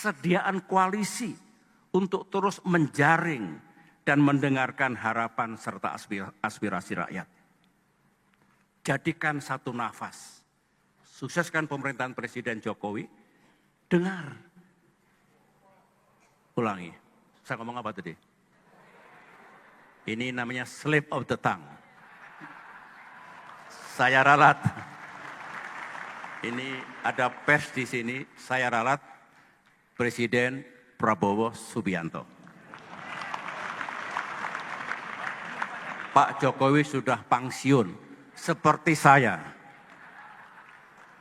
kesediaan koalisi untuk terus menjaring dan mendengarkan harapan serta aspirasi rakyat. Jadikan satu nafas, sukseskan pemerintahan Presiden Jokowi, dengar. Ulangi, saya ngomong apa tadi? Ini namanya slip of the tongue. Saya ralat. Ini ada pers di sini, saya ralat Presiden Prabowo Subianto. Pak Jokowi sudah pensiun, seperti saya.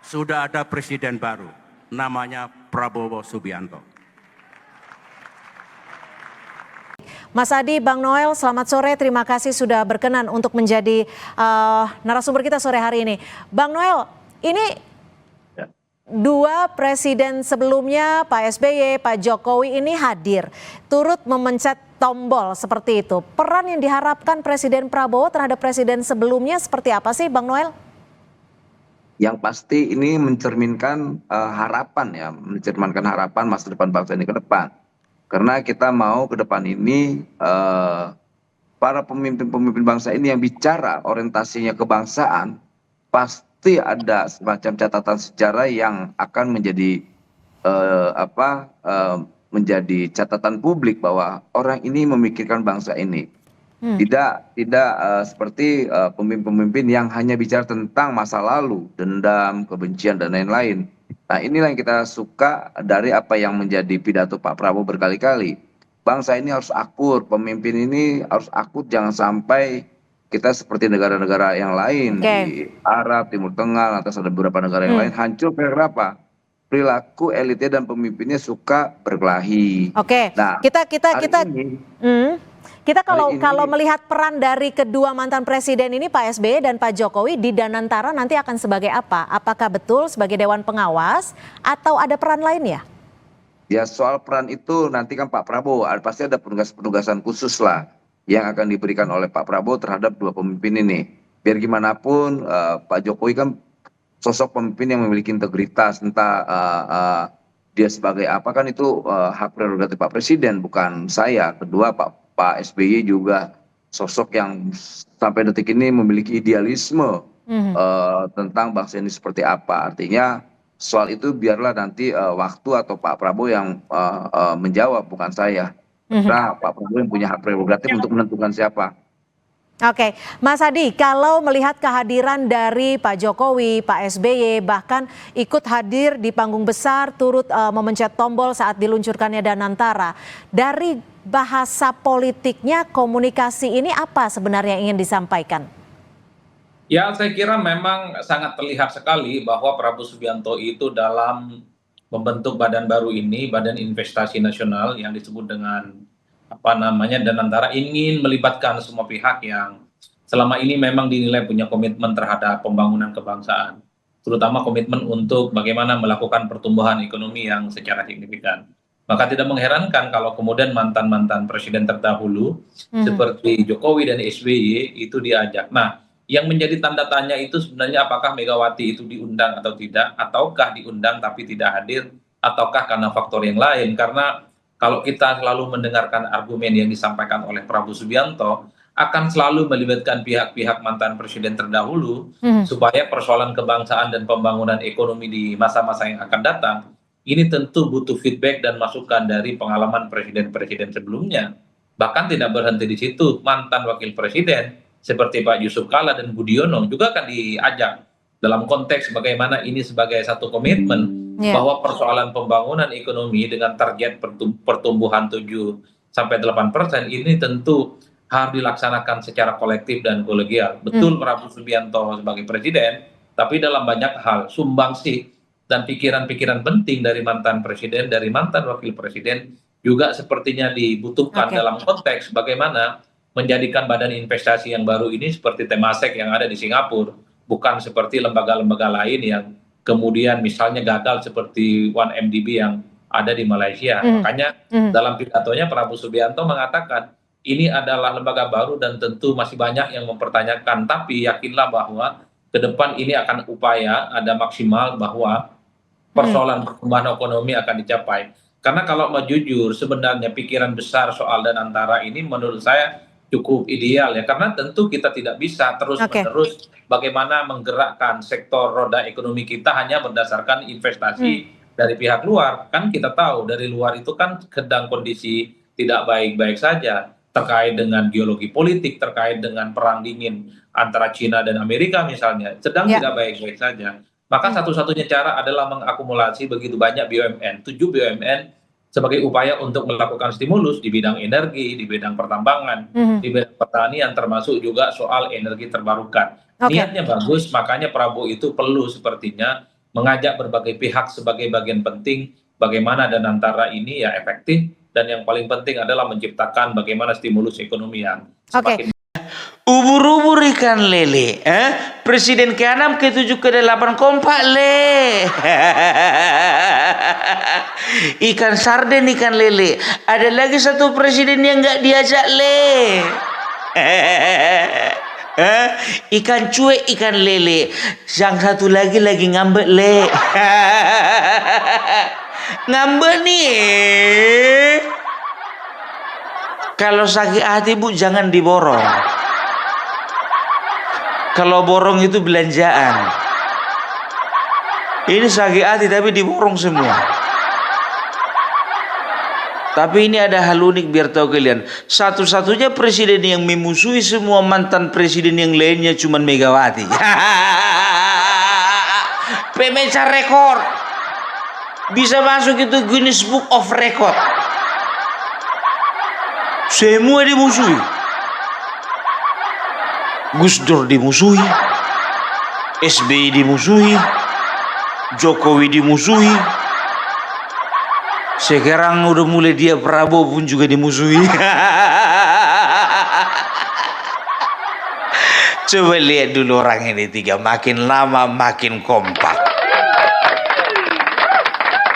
Sudah ada presiden baru, namanya Prabowo Subianto. Mas Adi, Bang Noel, selamat sore. Terima kasih sudah berkenan untuk menjadi narasumber kita sore hari ini. Bang Noel, ini dua presiden sebelumnya, Pak SBY, Pak Jokowi ini hadir, turut memencet tombol seperti itu. Peran yang diharapkan Presiden Prabowo terhadap presiden sebelumnya seperti apa sih, Bang Noel? Yang pasti ini mencerminkan harapan ya, mencerminkan harapan masa depan bangsa ini ke depan. Karena kita mau ke depan ini para pemimpin-pemimpin bangsa ini yang bicara orientasinya kebangsaan, pasti ada semacam catatan sejarah yang akan menjadi menjadi catatan publik bahwa orang ini memikirkan bangsa ini. Tidak seperti pemimpin-pemimpin yang hanya bicara tentang masa lalu, dendam, kebencian dan lain-lain. Nah, inilah yang kita suka dari apa yang menjadi pidato Pak Prabowo berkali-kali. Bangsa ini harus akur, pemimpin ini harus akur, jangan sampai kita seperti negara-negara yang lain di Arab, Timur Tengah, atas ada beberapa negara yang lain hancur karena apa? Perilaku elitnya dan pemimpinnya suka berkelahi. Nah, kita kalau melihat peran dari kedua mantan presiden ini, Pak SBY dan Pak Jokowi di Danantara nanti akan sebagai apa? Apakah betul sebagai Dewan Pengawas atau ada peran lain ya? Ya, soal peran itu nanti kan Pak Prabowo pasti ada penugasan khusus lah yang akan diberikan oleh Pak Prabowo terhadap dua pemimpin ini. Biar gimana pun Pak Jokowi kan sosok pemimpin yang memiliki integritas, entah dia sebagai apa kan itu hak prerogatif Pak Presiden, bukan saya. Kedua Pak SBY juga sosok yang sampai detik ini memiliki idealisme tentang bangsa ini seperti apa. Artinya soal itu biarlah nanti waktu atau Pak Prabowo yang menjawab, bukan saya. Karena Pak Prabowo yang punya hak prerogatif untuk menentukan siapa. Oke, Mas Adi, kalau melihat kehadiran dari Pak Jokowi, Pak SBY, bahkan ikut hadir di panggung besar, turut memencet tombol saat diluncurkannya Danantara, dari bahasa politiknya, komunikasi ini apa sebenarnya yang ingin disampaikan? Ya, saya kira memang sangat terlihat sekali bahwa Prabowo Subianto itu dalam membentuk badan baru ini, Badan Investasi Nasional yang disebut dengan Danantara, ingin melibatkan semua pihak yang selama ini memang dinilai punya komitmen terhadap pembangunan kebangsaan, terutama komitmen untuk bagaimana melakukan pertumbuhan ekonomi yang secara signifikan. Maka tidak mengherankan kalau kemudian mantan-mantan presiden terdahulu seperti Jokowi dan SBY itu diajak. Nah, yang menjadi tanda tanya itu sebenarnya apakah Megawati itu diundang atau tidak, ataukah diundang tapi tidak hadir, ataukah karena faktor yang lain. Karena kalau kita selalu mendengarkan argumen yang disampaikan oleh Prabowo Subianto, akan selalu melibatkan pihak-pihak mantan presiden terdahulu supaya persoalan kebangsaan dan pembangunan ekonomi di masa-masa yang akan datang ini tentu butuh feedback dan masukan dari pengalaman presiden-presiden sebelumnya. Bahkan tidak berhenti di situ, mantan wakil presiden seperti Pak Yusuf Kala dan Budiono juga akan diajak dalam konteks bagaimana ini sebagai satu komitmen bahwa persoalan pembangunan ekonomi dengan target pertumbuhan 7-8% ini tentu harus dilaksanakan secara kolektif dan kolegial. Betul Prabowo Subianto sebagai presiden, tapi dalam banyak hal sumbangsi dan pikiran-pikiran penting dari mantan presiden, dari mantan wakil presiden juga sepertinya dibutuhkan dalam konteks bagaimana menjadikan badan investasi yang baru ini seperti Temasek yang ada di Singapura, bukan seperti lembaga-lembaga lain yang kemudian misalnya gagal seperti 1MDB yang ada di Malaysia. Makanya dalam pidatonya Prabowo Subianto mengatakan ini adalah lembaga baru dan tentu masih banyak yang mempertanyakan, tapi yakinlah bahwa ke depan ini akan upaya ada maksimal bahwa persoalan pertumbuhan ekonomi akan dicapai. Karena kalau mau jujur, sebenarnya pikiran besar soal dan antara ini menurut saya cukup ideal ya. Karena tentu kita tidak bisa Oke. terus-menerus bagaimana menggerakkan sektor roda ekonomi kita hanya berdasarkan investasi dari pihak luar. Kan kita tahu dari luar itu kan sedang kondisi tidak baik-baik saja terkait dengan geologi politik, terkait dengan perang dingin antara China dan Amerika misalnya, sedang Ya. tidak baik-baik saja. Maka satu-satunya cara adalah mengakumulasi begitu banyak BUMN, 7 BUMN sebagai upaya untuk melakukan stimulus di bidang energi, di bidang pertambangan, di bidang pertanian, termasuk juga soal energi terbarukan. Oke. Niatnya bagus, makanya Prabowo itu perlu sepertinya mengajak berbagai pihak sebagai bagian penting bagaimana dan antara ini ya efektif, dan yang paling penting adalah menciptakan bagaimana stimulus ekonomi yang Oke. semakin Ubur-ubur ikan lele, Presiden ke-6, ke-7, ke-8 kompak le. Ikan sarden, ikan lele. Ada lagi satu presiden yang nggak diajak le. Ikan cuek, ikan lele. Yang satu lagi ngambek le. Ngambek nih. Kalau sakit hati Bu jangan diborong. Kalau borong itu belanjaan. Ini sakit hati tapi diborong semua. Tapi ini ada hal unik biar tahu kalian. Satu-satunya presiden yang memusuhi semua mantan presiden yang lainnya cuma Megawati. Pemecah rekor. Bisa masuk itu Guinness Book of Record. Semua dimusuhi. Gus Dur dimusuhi, SBY dimusuhi, Jokowi dimusuhi. Sekarang udah mulai dia Prabowo pun juga dimusuhi. Coba lihat dulu orang ini tiga, makin lama makin kompak.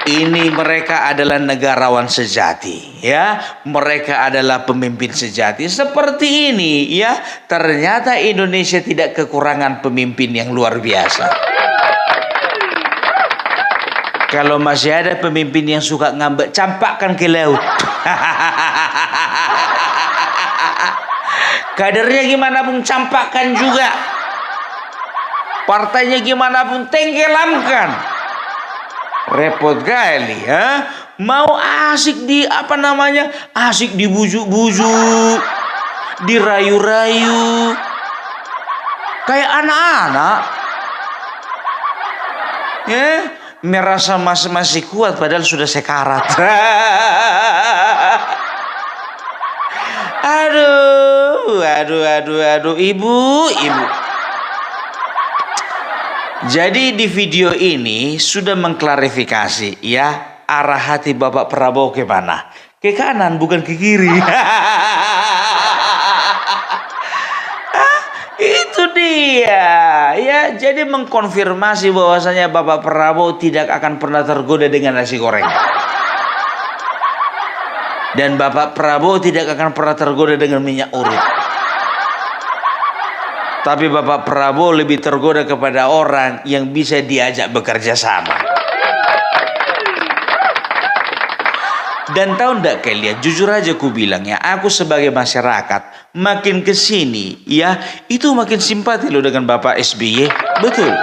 Ini mereka adalah negarawan sejati, ya. Mereka adalah pemimpin sejati. Seperti ini, ya. Ternyata Indonesia tidak kekurangan pemimpin yang luar biasa. Kalau masih ada pemimpin yang suka ngambek, campakkan ke laut. Kadernya gimana pun campakkan juga. Partainya gimana pun tenggelamkan. Repot kali, ya. Mau asik di asik dibujuk-bujuk, dirayu-rayu, kayak anak-anak, ya. Merasa masih kuat padahal sudah sekarat. Aduh, ibu. Jadi di video ini sudah mengklarifikasi, ya, arah hati Bapak Prabowo ke mana? Ke kanan bukan ke kiri. Itu dia, ya. Jadi mengkonfirmasi bahwasanya Bapak Prabowo tidak akan pernah tergoda dengan nasi goreng. Dan Bapak Prabowo tidak akan pernah tergoda dengan minyak urut. Tapi Bapak Prabowo lebih tergoda kepada orang yang bisa diajak bekerja sama. Dan tahu enggak kalian, jujur aja ku bilang ya, aku sebagai masyarakat makin kesini ya, itu makin simpati loh dengan Bapak SBY. Betul.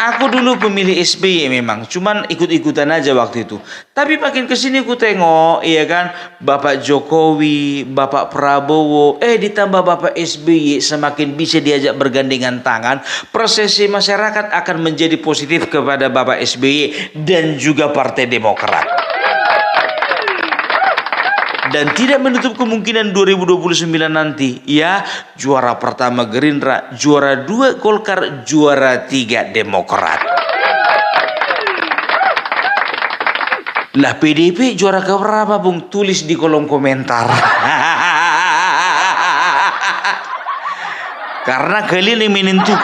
Aku dulu pemilih SBY memang, cuman ikut-ikutan aja waktu itu. Tapi makin kesini aku tengok, iya kan, Bapak Jokowi, Bapak Prabowo, ditambah Bapak SBY semakin bisa diajak bergandengan tangan. Persepsi masyarakat akan menjadi positif kepada Bapak SBY dan juga Partai Demokrat. Dan tidak menutup kemungkinan 2029 nanti, ya, juara pertama Gerindra, juara 2 Golkar, juara 3 Demokrat. Lah PDIP juara keberapa Bung? Tulis di kolom komentar. Karena kalian yang menentukan.